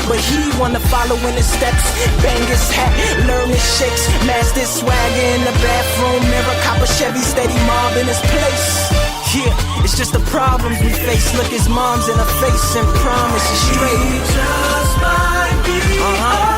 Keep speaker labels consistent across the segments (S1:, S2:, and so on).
S1: but he wanna follow in his steps. Bang his hat, learn his shakes, master his swagger in the bathroom mirror, cop a Chevy, steady mob in his place. Yeah, it's just the problems we face. Look his mom's in her face and promise is straight.
S2: He just might be okay.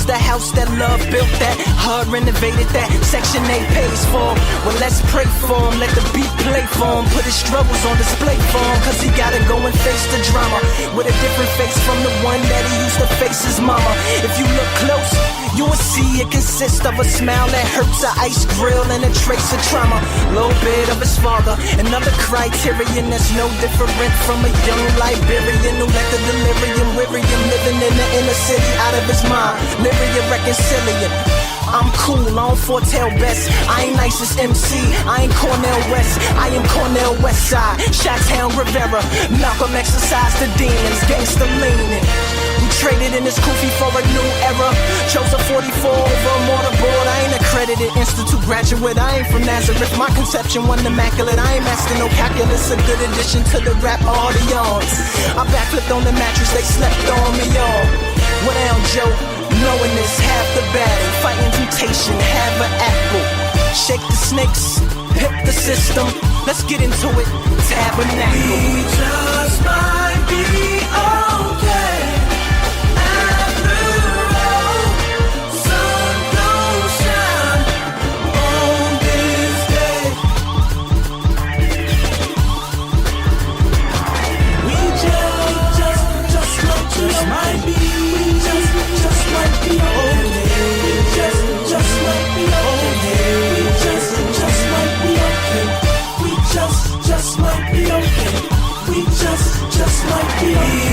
S1: The house that love built, that hard renovated, that Section 8 pays for. Well, let's pray for him, let the beat play for him, put his struggles on display for him, cause he gotta go and face the drama with a different face from the one that he used to face his mama. If you look close, you will see it consists of a smile that hurts, an ice grill, and a trace of trauma. Little bit of his father, another criterion that's no different from a young Liberian who let the delirium weary him, living in the inner city out of his mind, Lyrian reconciliant. I'm cool, I don't foretell best. I ain't nice as MC, I ain't Cornell West, I am Cornell Westside, Chi-Town Rivera. Malcolm exercised the demons, gangsta leaning. We traded in this kufi for a new era. Chose a 44 over a mortarboard. I ain't accredited institute graduate, I ain't from Nazareth. My conception wasn't immaculate, I ain't mastered no calculus. A good addition to the rap audience. I backflipped on the mattress, they slept on me, y'all. What down, Joe? Knowing this half the battle, fighting temptation, have an apple. Shake the snakes, hit the system. Let's get into it. Tabernacle.
S2: We just might be okay. After all, sun don't shine on this day. We just might be. Might be okay. We just might be okay. We just might be okay. We just might be okay. We just might be okay. We just might be okay.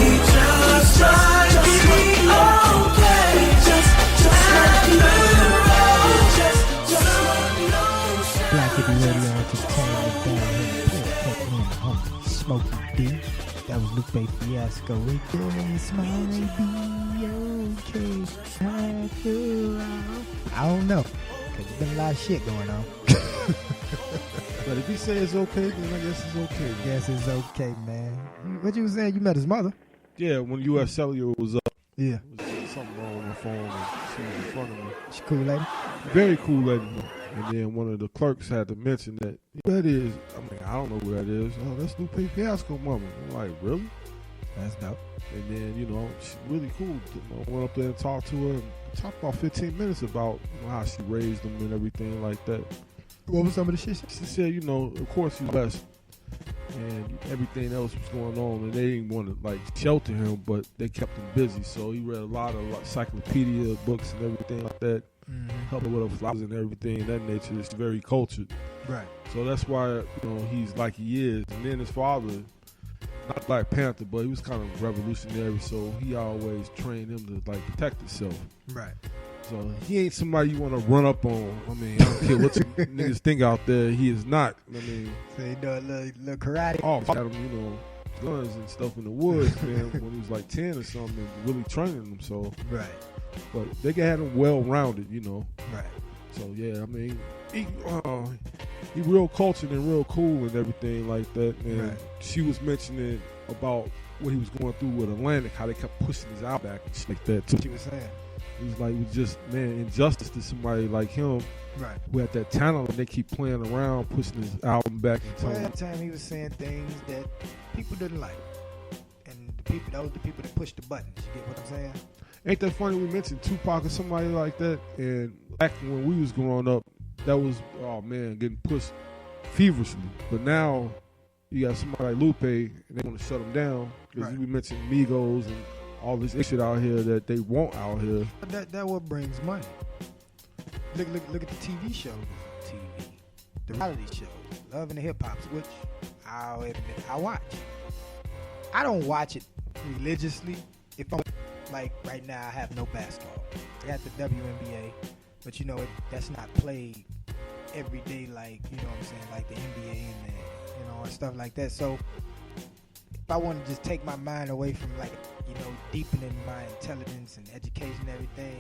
S2: We just might be okay.
S3: Blaq Hippie Radio Entertainment down here. Homie Smokey D. That was Lupe Fiasco. It just might be okay after all. I don't know, cause there's been a lot of shit going on.
S4: But if he say it's okay, then I guess it's okay.
S3: Guess it's okay, man. What you was saying? You met his mother?
S4: Yeah, when US Cellular was up.
S3: Yeah.
S4: There was something wrong with my phone and she was in front of me.
S3: She cool lady?
S4: Very cool lady. And then one of the clerks had to mention that. That is, I mean, I don't know who that is. Oh, that's Lupe Fiasco mama. I'm like, really?
S3: That's dope.
S4: And then, you know, she's really cool. I went up there and talked to her and talked about 15 minutes about how she raised them and everything like that.
S3: What was some of the shit?
S4: She said, you know, of course he's blessed and everything else was going on and they didn't want to like shelter him, but they kept him busy. So he read a lot of encyclopedia books and everything like that. Help her with her flowers and everything of that nature. It's very cultured.
S3: Right.
S4: So that's why, you know, he's like he is. And then his father, not Black Panther, but he was kind of revolutionary, so he always trained him to like protect himself.
S3: Right.
S4: So he ain't somebody you want to run up on. I mean, I don't care what you niggas think out there. He is not. I mean,
S3: so he do a little karate.
S4: Oh, had him, you know, guns and stuff in the woods, man, when he was like 10 or something, and really training him. So
S3: right.
S4: But they had him well rounded, you know.
S3: Right.
S4: So yeah, I mean, he real cultured and real cool and everything like that. And she was mentioning about what he was going through with Atlantic, how they kept pushing his album back and shit like that too.
S3: What she was saying.
S4: It was like, it was just, man, injustice to somebody like him.
S3: Right.
S4: Who had that talent and they keep playing around, pushing his album back and
S3: well, at the time he was saying things that people didn't like. And those are the people that push the buttons. You get what I'm saying?
S4: Ain't that funny? We mentioned Tupac or somebody like that, and back when we was growing up, that was, oh man, getting pushed feverishly. But now you got somebody like Lupe, and they want to shut him down because we mentioned Migos and all this shit out here that they want out here.
S3: That what brings money. Look at the TV shows on TV, the reality shows, Love and the Hip Hops, which I'll admit I watch. I don't watch it religiously. If I'm like right now, I have no basketball. I got the WNBA, but you know that's not played every day like, you know what I'm saying, like the NBA and the, you know, and stuff like that. So if I want to just take my mind away from like, you know, deepening my intelligence and education and everything,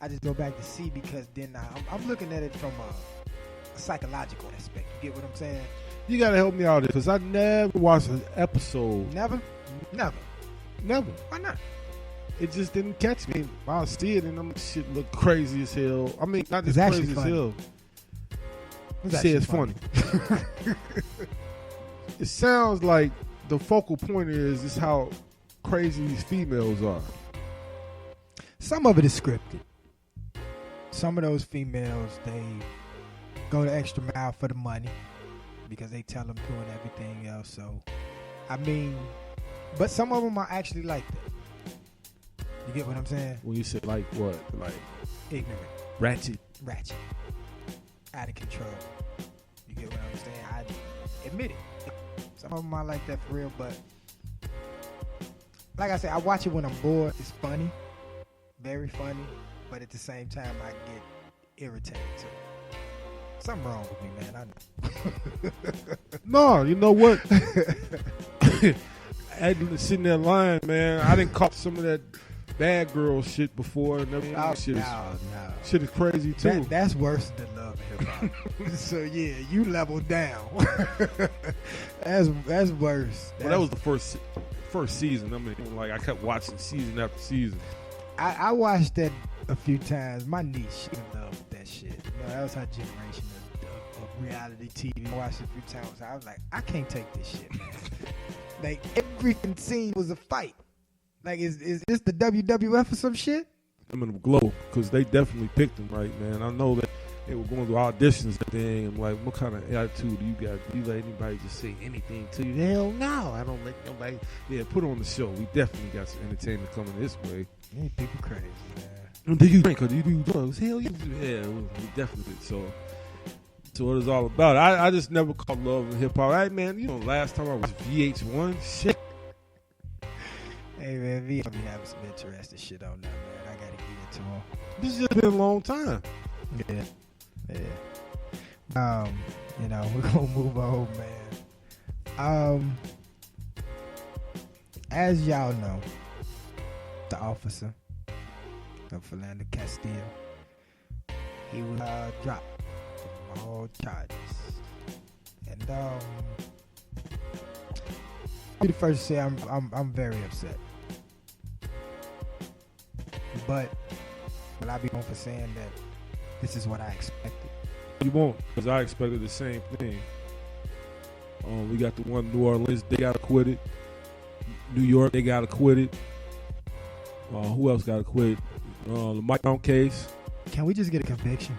S3: I just go back to see, because then I'm looking at it from psychological aspect. You get what I'm saying?
S4: You gotta help me out because I never watched an episode.
S3: Never.
S4: Never.
S3: Why not?
S4: It just didn't catch me. I'll see it and I'm shit look crazy as hell. I mean, not
S3: It's
S4: just
S3: actually
S4: crazy as
S3: funny.
S4: hell.
S3: It's
S4: You say it's funny. It sounds like the focal point is how crazy these females are.
S3: Some of it is scripted. Some of those females, they go the extra mile for the money because they tell them doing everything else. So, I mean, but some of them are actually like that. You get what I'm saying?
S4: When you say like what? Like
S3: Ignorant,
S4: ratchet.
S3: out of control. You get what I'm saying? I admit it. Some of them are like that for real, but like I said, I watch it when I'm bored. It's funny, very funny, but at the same time, I get irritated too. Something wrong with me, man. I know.
S4: No, you know what? I sitting there lying, man. I didn't caught some of that bad girl shit before. And everything. Shit is crazy too.
S3: That's worse than love and hip hop. So yeah, you level down. that's worse.
S4: Well, that was the first season. I mean, like I kept watching season after season.
S3: I watched that a few times. My niece, she loved that shit. You know, that was her generation of reality TV. I watched it a few times. I was like, I can't take this shit, man. Like every scene was a fight. Like is this the WWF or some shit?
S4: I'm in the glow because they definitely picked them right, man. I know that they were going through auditions and thing. I'm like, what kind of attitude do you got? Do you let anybody just say anything to you? Hell no, I don't let nobody. Yeah, put on the show. We definitely got some entertainment coming this way.
S3: You people crazy, man.
S4: Do you drink or do you do drugs? Hell yeah, we definitely did. So what it's all about. I just never caught love in hip hop. Right, man, you know, last time I was VH1, shit.
S3: Hey man, V be having some interesting shit on there, man. I gotta get it to him.
S4: This has just been a long time.
S3: Yeah. You know, we're gonna move on, man. As y'all know, the officer of Philando Castile, he was dropped from all charges. And be the first to say I'm very upset. But will I be wrong for saying that this is what I expected?
S4: You won't, because I expected the same thing. We got the one in New Orleans, they got acquitted. New York, they got acquitted. Who else got acquitted? The Mike Brown case.
S3: Can we just get a conviction?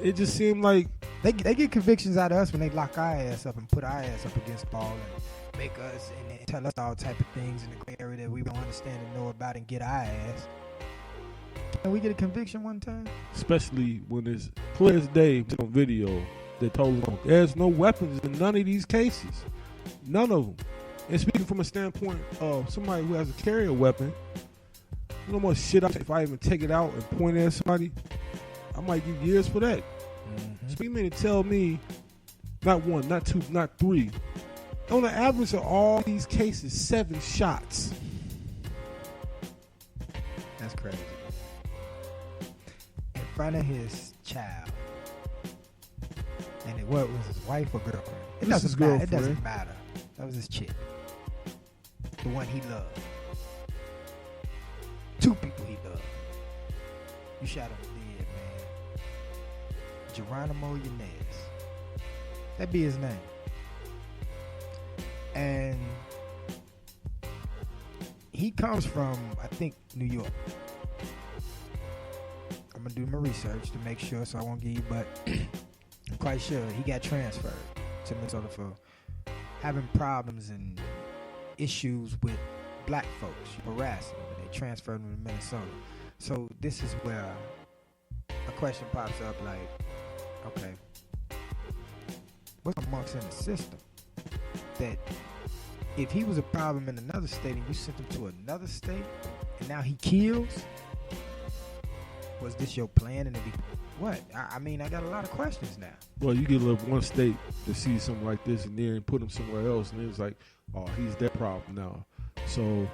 S4: It just seemed like
S3: they get convictions out of us when they lock our ass up and put our ass up against Paul and make us and tell us all type of things in the gray area that we don't understand and know about and get our ass. Can we get a conviction one time?
S4: especially when it's clear as day on video that told them there's no weapons in none of these cases. None of them. And speaking from a standpoint of somebody who has to carry a weapon, you know more shit if I even take it out and point it at somebody, I might give years for that.
S3: Mm-hmm.
S4: So you mean to tell me, not one, not two, not three, on the average of all these cases, 7 shots.
S3: That's crazy. In front of his child. And what was his wife or girlfriend? It
S4: This is
S3: doesn't matter. It
S4: girlfriend.
S3: doesn't matter. That was his chick. The one he loved. 2 people he loved. You shot him dead, man. Geronimo Yanez. That be his name. And he comes from, I think, New York. I'm going to do my research to make sure, so I won't give you, but I'm quite sure he got transferred to Minnesota for having problems and issues with black folks, harassing them, and they transferred him to Minnesota. So this is where a question pops up like, okay, what's amongst in the system that if he was a problem in another state and you sent him to another state and now he kills, was this your plan? And what? I mean, I got a lot of questions now.
S4: Well, you get one state to see something like this and then put him somewhere else, and it's like, oh, he's that problem now. So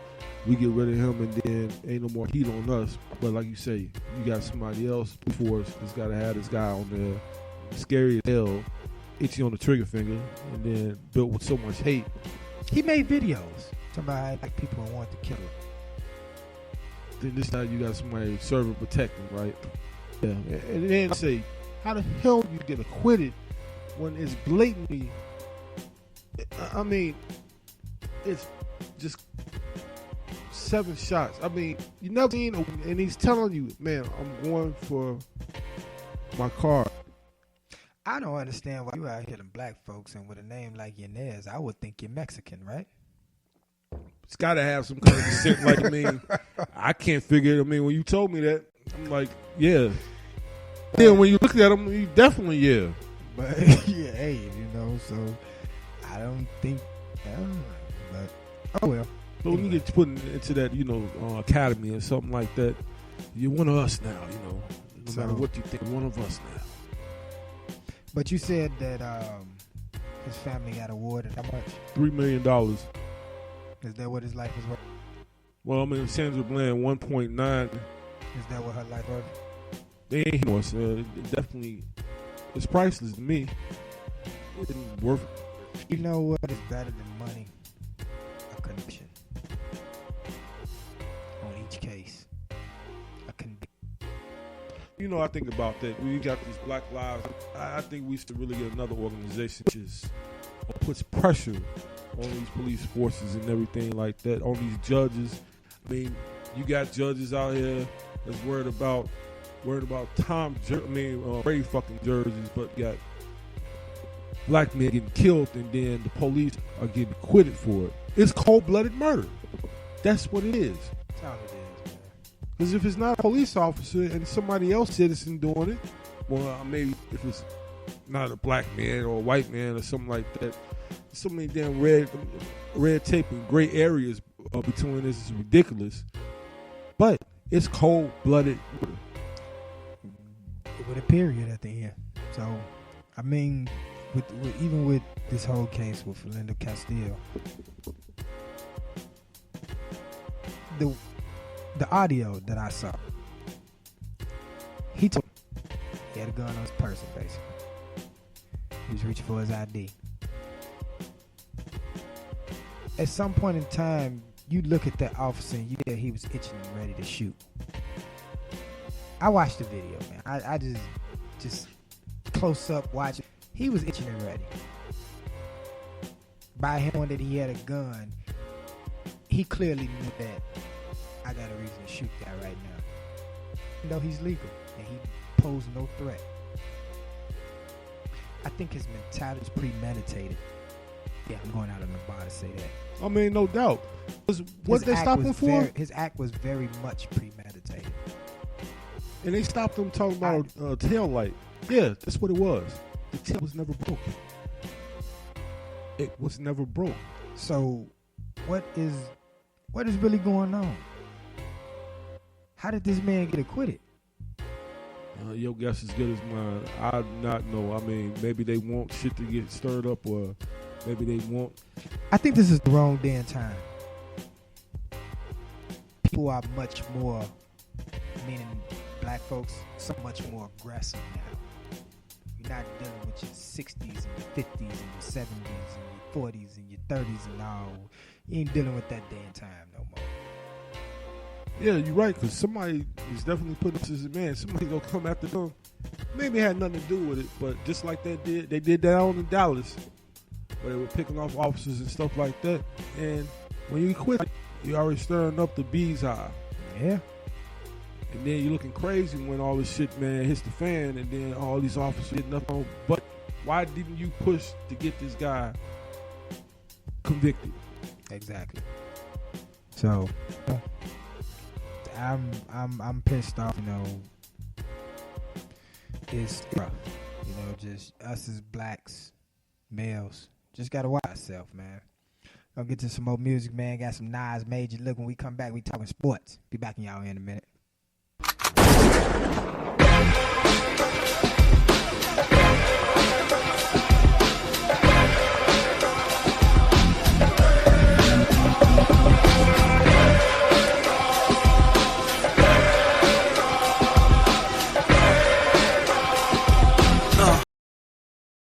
S4: we get rid of him, and then ain't no more heat on us. But like you say, you got somebody else before us that's got to have this guy on there scary as hell, itchy on the trigger finger, and then built with so much hate.
S3: He made videos. Somebody like people who want to kill him.
S4: Then this time you got somebody serving protecting, right? Yeah. And then say, how the hell you get acquitted when it's blatantly, I mean, it's just 7 shots. I mean, you never seen, and he's telling you, man, I'm going for my car.
S3: I don't understand why you out here, them black folks, and with a name like Yanez, I would think you're Mexican, right?
S4: It's got to have some kind of descent. Like, I mean, I can't figure it. I mean, when you told me that, I'm like, yeah. Then when you look at him, you definitely, yeah.
S3: But, yeah, hey, you know, so I don't think, but, oh well.
S4: So when you get put into that, you know, academy or something like that, you're one of us now, you know. No matter what you think, one of us now.
S3: But you said that his family got awarded how much?
S4: $3 million.
S3: Is that what his life was worth?
S4: Well, I mean, Sandra Bland, 1.9.
S3: Is that what her life worth?
S4: They ain't more, so it definitely, it's priceless to me. It ain't worth it.
S3: You know what is better than money? A connection. On each case. A connection.
S4: You know, I think about that. We got these Black Lives. I think we should really get another organization that puts pressure on these police forces and everything like that, on these judges. I mean, you got judges out here that's worried about Brady fucking jerseys, but you got black men getting killed, and then the police are getting acquitted for it. It's cold-blooded murder. That's what it is.
S3: That's all it is, man.
S4: Because if it's not a police officer and somebody else citizen doing it, well, maybe if it's not a black man or a white man or something like that, so many damn red tape and gray areas between this is ridiculous. But it's cold-blooded murder.
S3: With a period at the end. So, I mean, even with this whole case with Philando Castile, the audio that I saw, he told me he had a gun on his person, basically. He was reaching for his ID. At some point in time, you look at that officer and you hear he was itching and ready to shoot. I watched the video, man. I just close up watching. He was itching and ready. By him knowing that he had a gun, he clearly knew that I got a reason to shoot that right now. Even though he's legal and he posed no threat. I think his mentality is premeditated. Yeah, I'm going out on the bar to say that.
S4: I mean, no doubt. What they stopped him for?
S3: His act was very much premeditated.
S4: And they stopped him talking about a tail light. Yeah, that's what it was. The tail was never broken. It was never broke.
S3: So, what is really going on? How did this man get acquitted?
S4: Your guess is good as mine. I do not know. I mean, maybe they want shit to get stirred up, or maybe they want.
S3: I think this is the wrong day and time. People are much more, meaning black folks, so much more aggressive now. You're not dealing with your 60s and your 50s and your 70s and your 40s and your 30s and all. You ain't dealing with that day and time no more.
S4: Yeah, you're right, because somebody is definitely putting this as a man. Somebody gonna come after them. Maybe it had nothing to do with it, but just like they did that out in Dallas, where they were picking off officers and stuff like that. And when you quit, you're already stirring up the bees high.
S3: Yeah.
S4: And then you're looking crazy when all this shit, man, hits the fan, and then all these officers get nothing on. But why didn't you push to get this guy convicted?
S3: Exactly. So I'm pissed off, you know. It's rough. You know, just us as blacks, males, just gotta watch ourselves, man. Gonna get to some more music, man. Got some Nas Major. Look, when we come back, we talking sports. Be back in y'all in a minute.